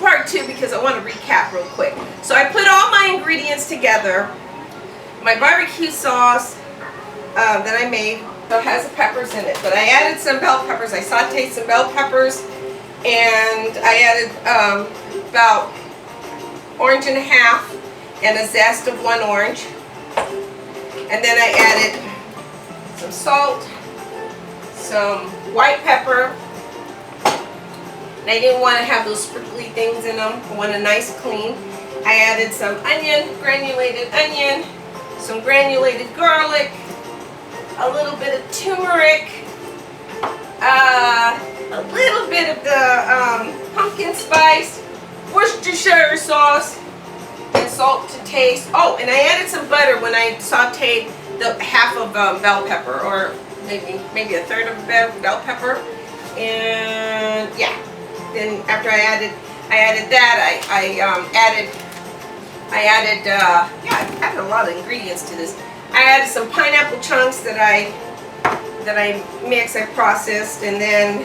part 2 because I want to recap real quick. So I put all my ingredients together. My barbecue sauce that I made has the peppers in it, but I added some bell peppers. I sauteed some bell peppers, and I added about orange and a half and a zest of 1 orange. And then I added some salt, some white pepper. And I didn't want to have those sprinkly things in them. I want a nice clean. I added some onion, granulated onion, some granulated garlic, a little bit of turmeric, a little bit of the pumpkin spice, Worcestershire sauce, and salt to taste. Oh, and I added some butter when I sauteed the half of bell pepper, or maybe a third of bell pepper. And yeah, then after I added that, I added a lot of ingredients to this. I added some pineapple chunks that I mixed, I processed, and then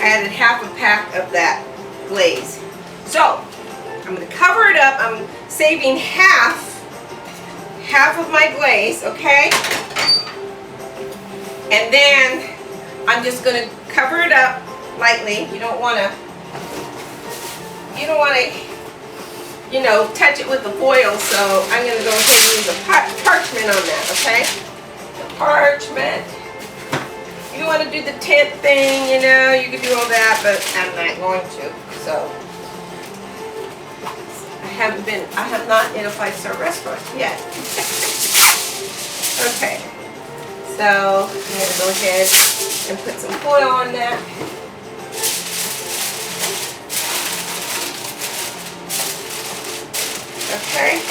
I added half a pack of that glaze. So I'm going to cover it up. I'm saving half of my glaze, okay? And then I'm just going to cover it up lightly. You don't want to, you know, touch it with the foil, so I'm going to go ahead and use a parchment on that, okay? The parchment. You want to do the tent thing, you know, you can do all that, but I'm not going to. So I have not in a 5-star restaurant yet. Okay. So I'm going to go ahead and put some foil on that. Okay.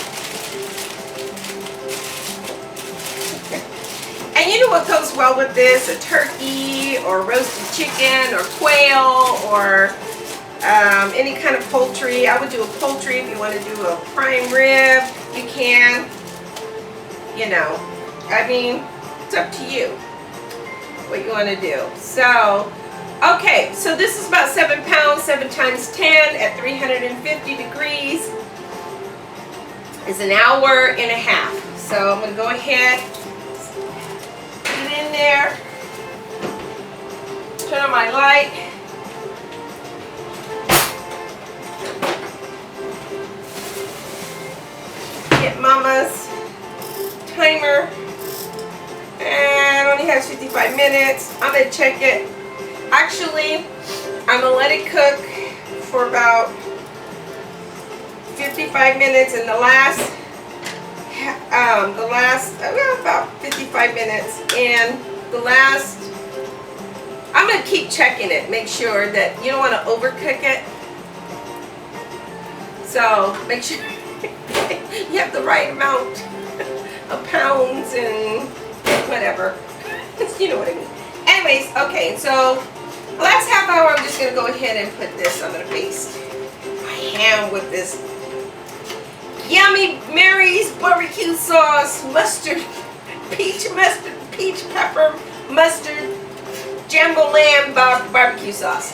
And you know what goes well with this? A turkey or roasted chicken or quail or any kind of poultry. I would do a poultry. If you want to do a prime rib, you can. You know, I mean, it's up to you what you want to do. So, okay, so this is about 7 pounds, 7 times 10 at 350 degrees. Is an hour and a half. So I'm going to go ahead, put it in there, turn on my light, get Mama's timer, and it only has 55 minutes. I'm going to check it. Actually, I'm going to let it cook for about 55 minutes, and about 55 minutes, and I'm going to keep checking it, make sure that you don't want to overcook it. So make sure you have the right amount of pounds and whatever. You know what I mean. Anyways, okay, so the last half hour I'm just going to go ahead and put this. I'm going to baste my ham with this Yummy Mary's barbecue sauce, peach pepper, mustard, jambalaya barbecue sauce.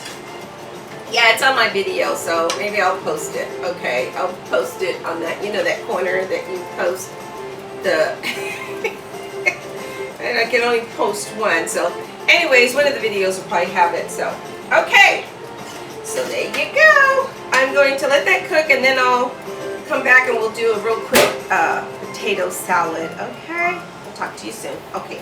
Yeah, it's on my video, so maybe I'll post it. Okay, I'll post it on that, you know, that corner that you post the, and I can only post one. So anyways, one of the videos will probably have it. So, okay, so there you go. I'm going to let that cook, and then I'll come back and we'll do a real quick potato salad. Okay, I'll talk to you soon. Okay.